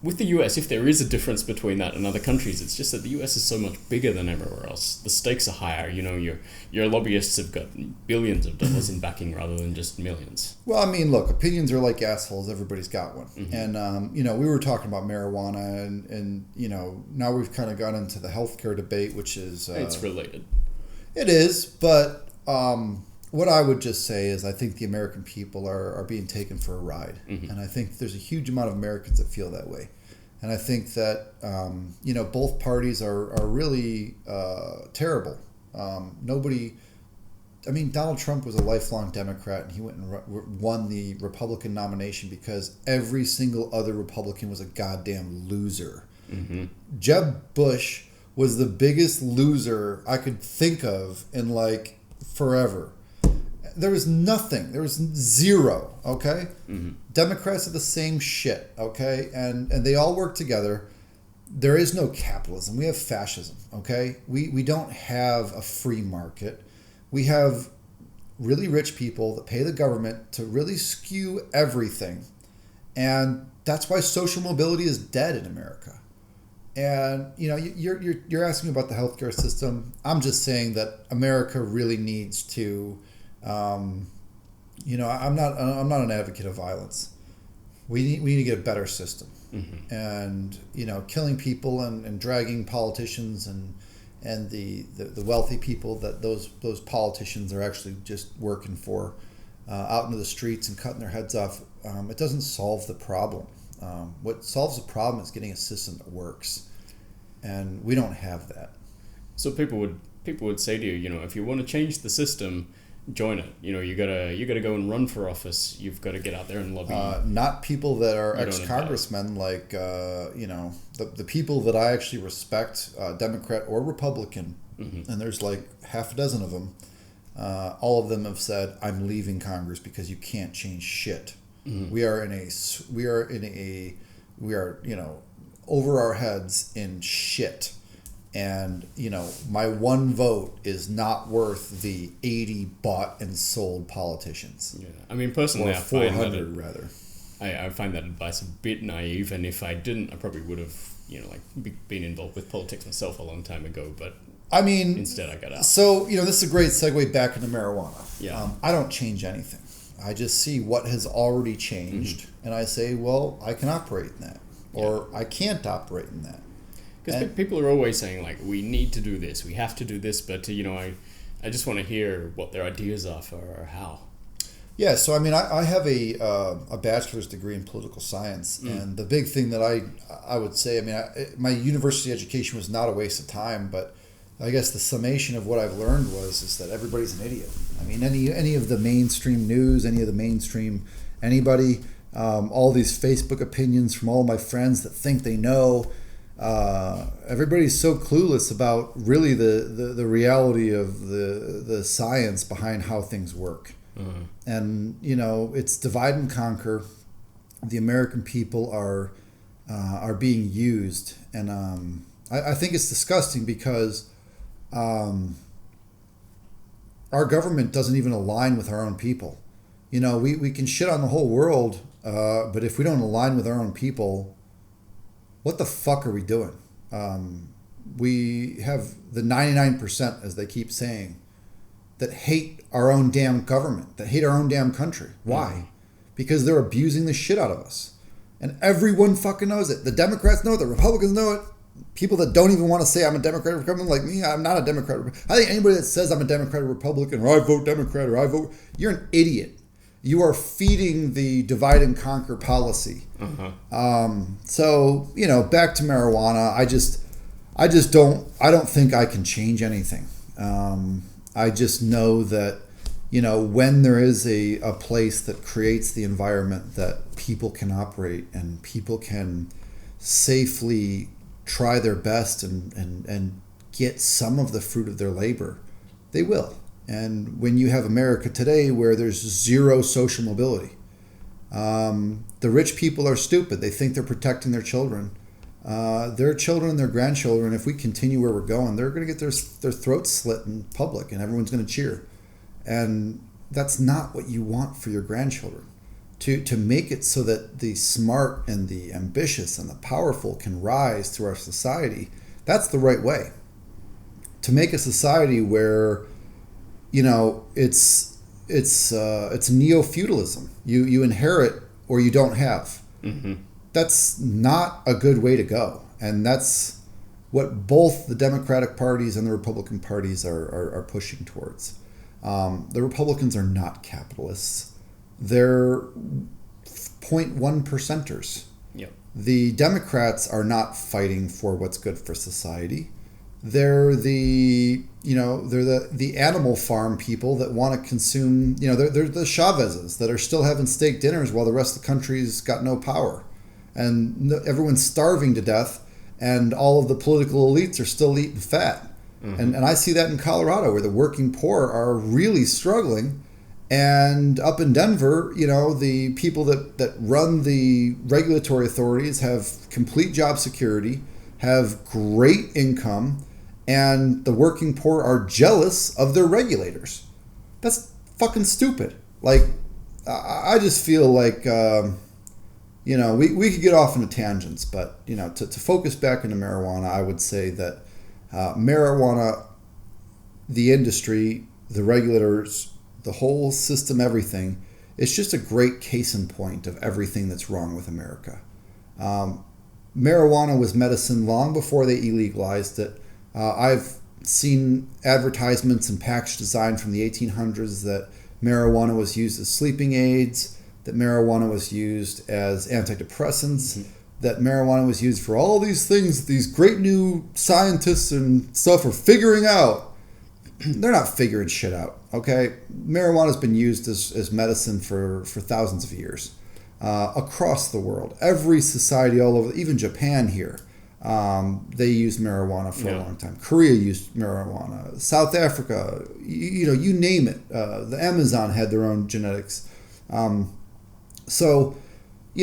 with the US, if there is a difference between that and other countries, it's just that the US is so much bigger than everywhere else. The stakes are higher. Your lobbyists have got billions of dollars in backing rather than just millions. Well, I mean, look, opinions are like assholes. Everybody's got one. And, we were talking about marijuana and now we've kind of gone into the healthcare debate, which is... it's related. It is, but what I would just say is I think the American people are being taken for a ride. And I think there's a huge amount of Americans that feel that way. And I think that, both parties are really terrible. Donald Trump was a lifelong Democrat, and he went and won the Republican nomination because every single other Republican was a goddamn loser. Jeb Bush was the biggest loser I could think of in, forever. there was nothing. There was zero. Okay, Democrats are the same shit. Okay, and they all work together. There is no capitalism. We have fascism. Okay, we don't have a free market. We have really rich people that pay the government to really skew everything, and that's why social mobility is dead in America. And you're asking me about the healthcare system. I'm just saying that America really needs to. I'm not an advocate of violence. We need to get a better system. And killing people and dragging politicians and the wealthy people that those politicians are actually just working for out into the streets and cutting their heads off. It doesn't solve the problem. What solves the problem is getting a system that works, and we don't have that. So people would say to you, if you want to change the system, join it. You gotta go and run for office. You've got to get out there and lobby. Not people that are ex-congressmen, like the people that I actually respect, Democrat or Republican, and there's like half a dozen of them. All of them have said, "I'm leaving Congress because you can't change shit." We are over our heads in shit. And, my one vote is not worth the 80 bought and sold politicians. Yeah. I mean, personally, or 400 rather. I find that advice a bit naive, and if I didn't, I probably would have, been involved with politics myself a long time ago, but instead I got out. So, this is a great segue back into marijuana. Yeah. I don't change anything. I just see what has already changed, and I say, well, I can operate in that, or I can't operate in that. Because people are always saying, like, we need to do this, we have to do this, but, I just want to hear what their ideas are for how. Yeah, so, I have a bachelor's degree in political science, and the big thing that I would say, my university education was not a waste of time, but I guess the summation of what I've learned is that everybody's an idiot. Any of the mainstream news, anybody, all these Facebook opinions from all my friends that think they know, everybody's so clueless about really the reality of the science behind how things work. And it's divide and conquer. The American people are being used, and I think it's disgusting because our government doesn't even align with our own people. We can shit on the whole world, but if we don't align with our own people, what the fuck are we doing? We have the 99%, as they keep saying, that hate our own damn government, that hate our own damn country. Why? Because they're abusing the shit out of us. And everyone fucking knows it. The Democrats know it. The Republicans know it. People that don't even want to say I'm a Democrat or Republican, like me, I'm not a Democrat. I think anybody that says I'm a Democrat or Republican, or I vote Democrat, or I vote, you're an idiot. You are feeding the divide and conquer policy. So, back to marijuana. I don't think I can change anything. I just know that, when there is a place that creates the environment that people can operate and people can safely try their best and get some of the fruit of their labor, they will. And when you have America today where there's zero social mobility, the rich people are stupid. They think they're protecting their children. Their children and their grandchildren, if we continue where we're going, they're going to get their throats slit in public and everyone's going to cheer. And that's not what you want for your grandchildren. To make it so that the smart and the ambitious and the powerful can rise through our society, that's the right way. To make a society where, it's neo-feudalism. You inherit or you don't have. That's not a good way to go. And that's what both the Democratic parties and the Republican parties are pushing towards. The Republicans are not capitalists. They're 0.1 percenters. Yep. The Democrats are not fighting for what's good for society. They're the animal farm people that want to consume, they're the Chavezes that are still having steak dinners while the rest of the country's got no power. And everyone's starving to death, and all of the political elites are still eating fat. And I see that in Colorado, where the working poor are really struggling, And up in Denver, the people that run the regulatory authorities have complete job security, have great income, and the working poor are jealous of their regulators. That's fucking stupid. Like, I just feel like, we could get off into tangents, but, to focus back into marijuana, I would say that marijuana, the industry, the regulators, the whole system, everything, it's just a great case in point of everything that's wrong with America. Marijuana was medicine long before they illegalized it. I've seen advertisements and package design from the 1800s that marijuana was used as sleeping aids, that marijuana was used as antidepressants, that marijuana was used for all these things that these great new scientists and stuff are figuring out. They're not figuring shit out, okay? Marijuana's been used as medicine for thousands of years across the world. Every society all over, even Japan here, they used marijuana for a long time. Korea used marijuana. South Africa, you name it. The Amazon had their own genetics. So,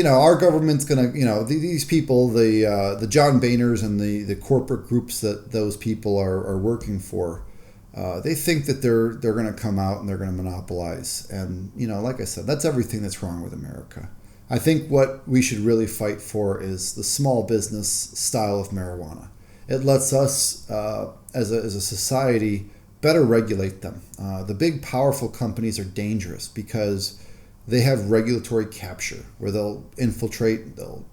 our government's going to, these people, the John Boehners and the corporate groups that those people are working for, they think that they're going to come out and they're going to monopolize. And, like I said, that's everything that's wrong with America. I think what we should really fight for is the small business style of marijuana. It lets us, as a society, better regulate them. The big, powerful companies are dangerous because they have regulatory capture where they'll infiltrate, they'll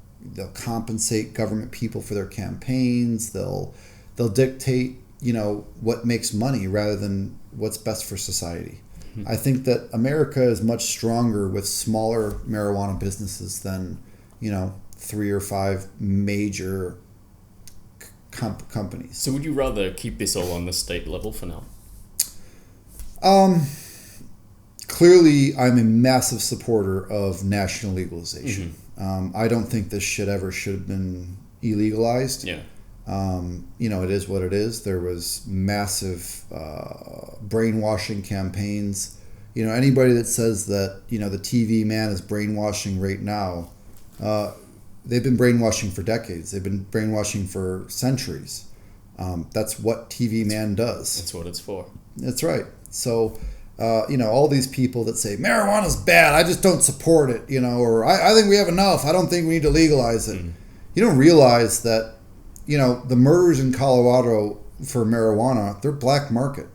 compensate government people for their campaigns, they'll dictate, what makes money rather than what's best for society. I think that America is much stronger with smaller marijuana businesses than, 3 or 5 major companies. So would you rather keep this all on the state level for now? Clearly, I'm a massive supporter of national legalization. I don't think this shit ever should have been illegalized. Yeah. It is what it is. There was massive brainwashing campaigns. Anybody that says that, the TV man is brainwashing right now, they've been brainwashing for decades. They've been brainwashing for centuries. That's what TV man does. That's what it's for. That's right. So, all these people that say marijuana's bad, I just don't support it, or I think we have enough, I don't think we need to legalize it. You don't realize that, the murders in Colorado for marijuana, they're black market.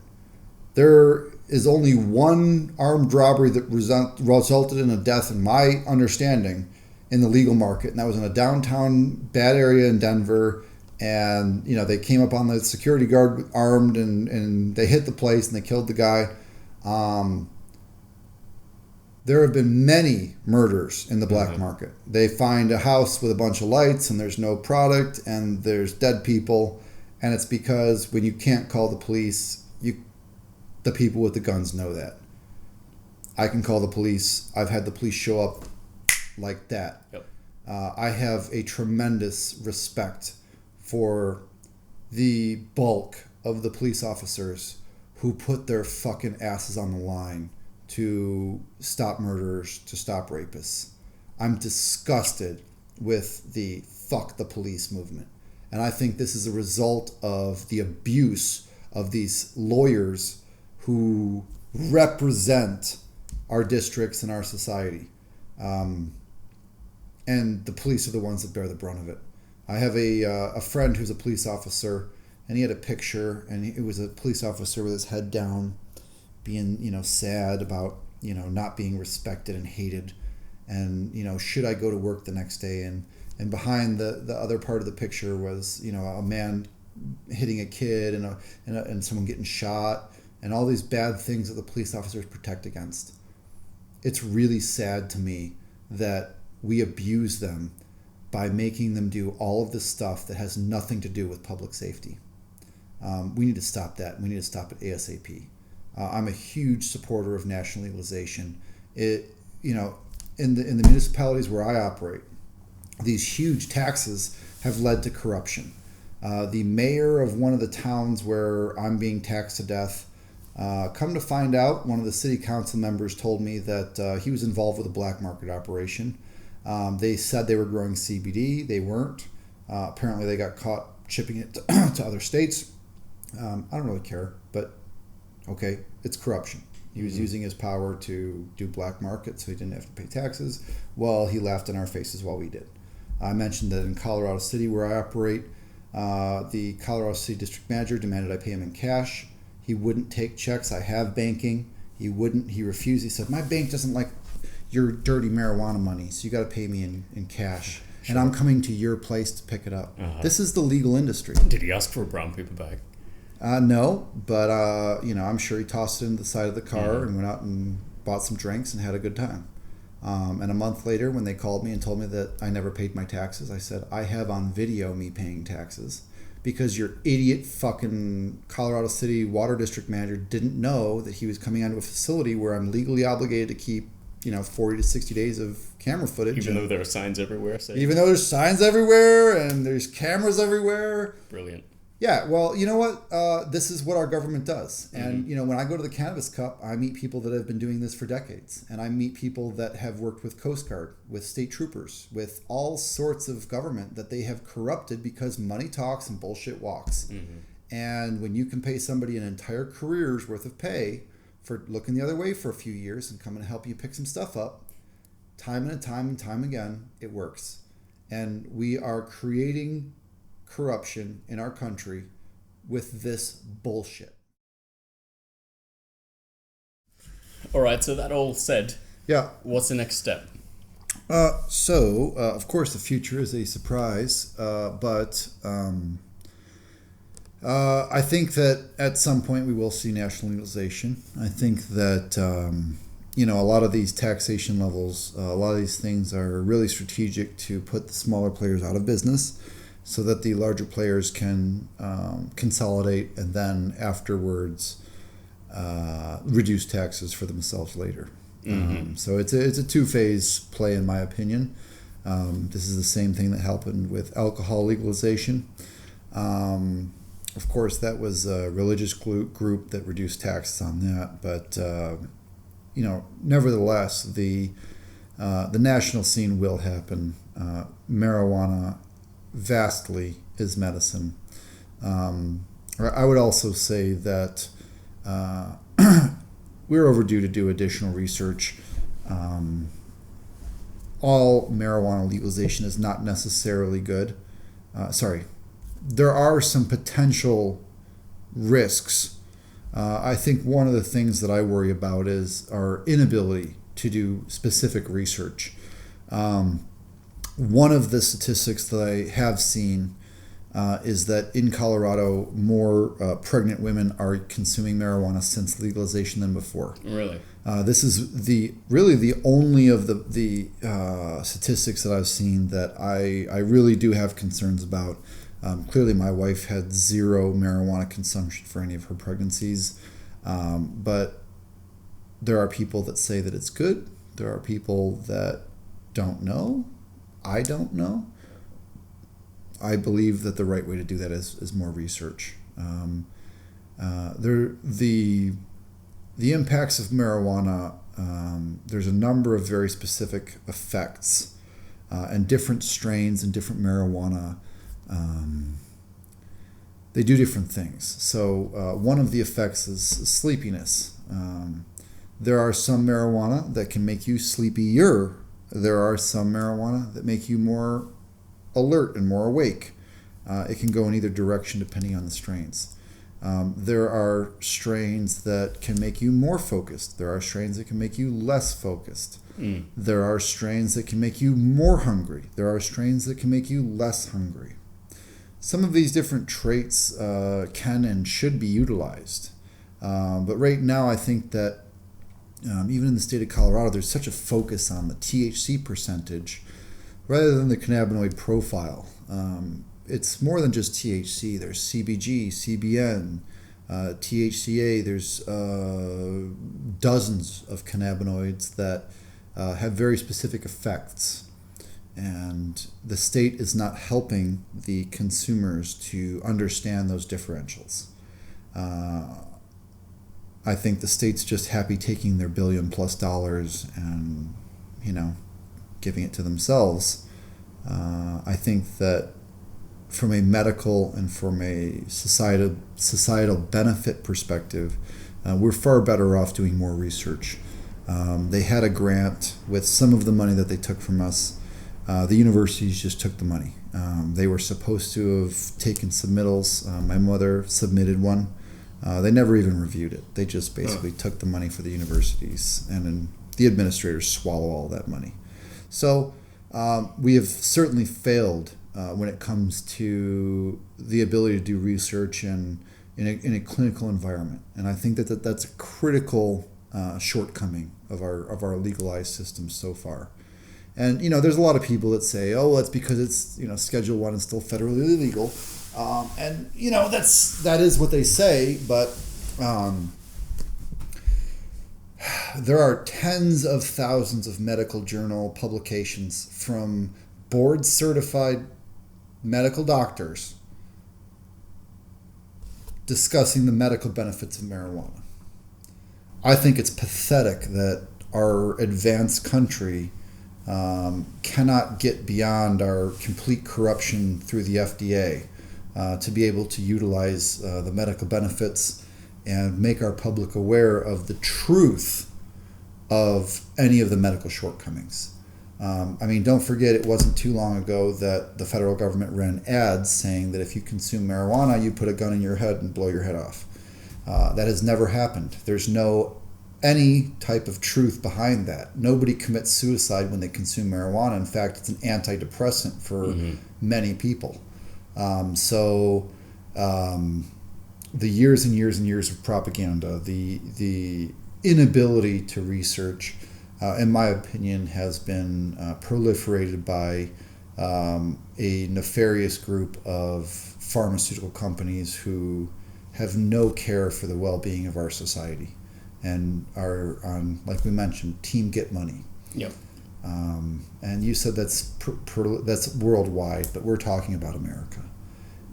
There is only one armed robbery that resulted in a death, in my understanding, in the legal market, and that was in a downtown bad area in Denver. And they came up on the security guard armed, and they hit the place and they killed the guy. There have been many murders in the black market. They find a house with a bunch of lights and there's no product and there's dead people, and it's because when you can't call the police, the people with the guns know that. I can call the police. I've had the police show up like that. Yep. I have a tremendous respect for the bulk of the police officers who put their fucking asses on the line to stop murderers, to stop rapists. I'm disgusted with the fuck the police movement. And I think this is a result of the abuse of these lawyers who represent our districts and our society. And the police are the ones that bear the brunt of it. I have a friend who's a police officer, and he had a picture, and it was a police officer with his head down, being, sad about, not being respected and hated, and, should I go to work the next day? And behind the other part of the picture was, a man hitting a kid and someone getting shot, and all these bad things that the police officers protect against. It's really sad to me that we abuse them by making them do all of this stuff that has nothing to do with public safety. We need to stop that. We need to stop it ASAP. I'm a huge supporter of national legalization. In the municipalities where I operate, these huge taxes have led to corruption. The mayor of one of the towns where I'm being taxed to death Come to find out, one of the city council members told me that he was involved with a black market operation. They said they were growing CBD. They weren't. Apparently, they got caught shipping it to other states. I don't really care, but okay, it's corruption. He was using his power to do black market so he didn't have to pay taxes. Well, he laughed in our faces while we did. I mentioned that in Colorado City, where I operate, the Colorado City district manager demanded I pay him in cash. He wouldn't take checks. I have banking. He wouldn't. He refused. He said, my bank doesn't like your dirty marijuana money, so you got to pay me in cash. Sure. And I'm coming to your place to pick it up. This is the legal industry. Did he ask for a brown paper bag? No, but I'm sure he tossed it in the side of the car and went out and bought some drinks and had a good time. And a month later, when they called me and told me that I never paid my taxes, I said, I have on video me paying taxes because your idiot fucking Colorado City water district manager didn't know that he was coming onto a facility where I'm legally obligated to keep 40 to 60 days of camera footage. Even though there are signs everywhere. Even though there's signs everywhere and there's cameras everywhere. Brilliant. Yeah, well, you know what? This is what our government does. And, when I go to the Cannabis Cup, I meet people that have been doing this for decades. And I meet people that have worked with Coast Guard, with state troopers, with all sorts of government that they have corrupted because money talks and bullshit walks. And when you can pay somebody an entire career's worth of pay for looking the other way for a few years and coming to help you pick some stuff up, time and time again, it works. And we are creating corruption in our country with this bullshit. All right, so that all said, what's the next step? Of course, the future is a surprise, but I think that at some point we will see national legalization. I think that a lot of these taxation levels, a lot of these things are really strategic to put the smaller players out of business, so that the larger players can consolidate and then afterwards reduce taxes for themselves later. So it's a two-phase play, in my opinion. This is the same thing that happened with alcohol legalization. Of course, that was a religious group that reduced taxes on that, but nevertheless, the national scene will happen. Marijuana vastly is medicine. I would also say that we're overdue to do additional research. All marijuana legalization is not necessarily good. There are some potential risks. I think one of the things that I worry about is our inability to do specific research. One of the statistics that I have seen is that in Colorado, more pregnant women are consuming marijuana since legalization than before. Really? This is the only of the statistics that I've seen that I really do have concerns about. Clearly, my wife had zero marijuana consumption for any of her pregnancies, but there are people that say that it's good. There are people that don't know. I don't know. I believe that the right way to do that is more research. The impacts of marijuana, there's a number of very specific effects, and different strains and different marijuana, they do different things. So one of the effects is sleepiness. There are some marijuana that can make you sleepier. There are some marijuana that make you more alert and more awake. It can go in either direction depending on the strains. There are strains that can make you more focused. There are strains that can make you less focused. There are strains that can make you more hungry. There are strains that can make you less hungry. Some of these different traits can and should be utilized. But right now I think that even in the state of Colorado, there's such a focus on the THC percentage rather than the cannabinoid profile. It's more than just THC. There's CBG, CBN, THCA. There's dozens of cannabinoids that have very specific effects. And the state is not helping the consumers to understand those differentials. I think the state's just happy taking their $1 billion+ and, giving it to themselves. I think that from a medical and from a societal benefit perspective, we're far better off doing more research. They had a grant with some of the money that they took from us. The universities just took the money. They were supposed to have taken submittals. My mother submitted one. They never even reviewed it. They just basically took the money for the universities, and then the administrators swallow all that money. So we have certainly failed when it comes to the ability to do research in a clinical environment. And I think that's a critical shortcoming of our legalized system so far. And there's a lot of people that say, oh, that's because it's Schedule 1 is still federally illegal, and that is what they say. But there are tens of thousands of medical journal publications from board certified medical doctors discussing the medical benefits of marijuana. I think it's pathetic that our advanced country cannot get beyond our complete corruption through the FDA to be able to utilize the medical benefits and make our public aware of the truth of any of the medical shortcomings. Don't forget, it wasn't too long ago that the federal government ran ads saying that if you consume marijuana, you put a gun in your head and blow your head off. That has never happened. There's any type of truth behind that. Nobody commits suicide when they consume marijuana. In fact, it's an antidepressant for many people. The years and years and years of propaganda, the inability to research, in my opinion, has been proliferated by a nefarious group of pharmaceutical companies who have no care for the well-being of our society and are on, like we mentioned, team get money. Yep. And you said that's worldwide, but we're talking about America.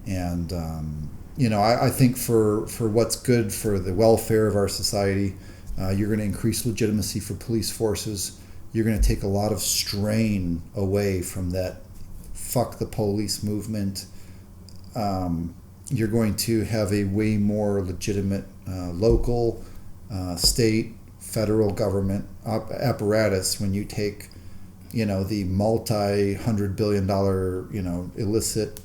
And I think for what's good for the welfare of our society, you're going to increase legitimacy for police forces. You're going to take a lot of strain away from that fuck the police movement. You're going to have a way more legitimate local, state, federal government apparatus when you take, the multi-$100 billion, illicit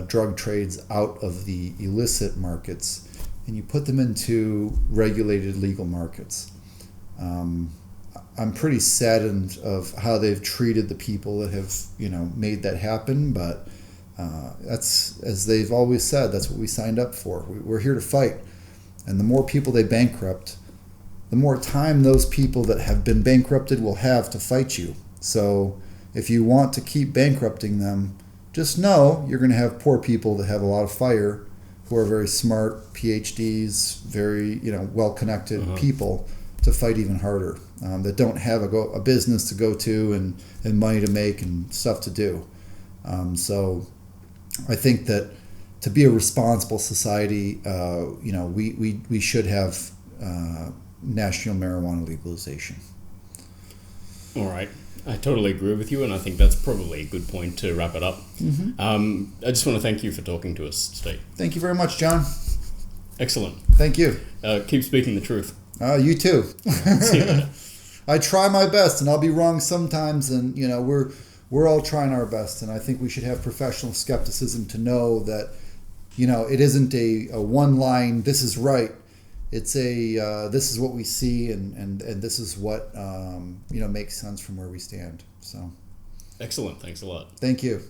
drug trades out of the illicit markets, and you put them into regulated legal markets. I'm pretty saddened of how they've treated the people that have, made that happen, but that's, as they've always said, that's what we signed up for. We're here to fight. And the more people they bankrupt, the more time those people that have been bankrupted will have to fight you. So if you want to keep bankrupting them, just know you're going to have poor people that have a lot of fire, who are very smart, PhDs, very well-connected people to fight even harder, that don't have a business to go to and money to make and stuff to do. So I think that to be a responsible society, we should have national marijuana legalization. All right. I totally agree with you, and I think that's probably a good point to wrap it up. I just want to thank you for talking to us today. Thank you very much, John. Excellent. Thank you. Keep speaking the truth. You too. See you later. I try my best, and I'll be wrong sometimes, and we're all trying our best, and I think we should have professional skepticism to know that it isn't a one line, this is right. It's this is what we see, and this is what makes sense from where we stand. So, excellent. Thanks a lot. Thank you.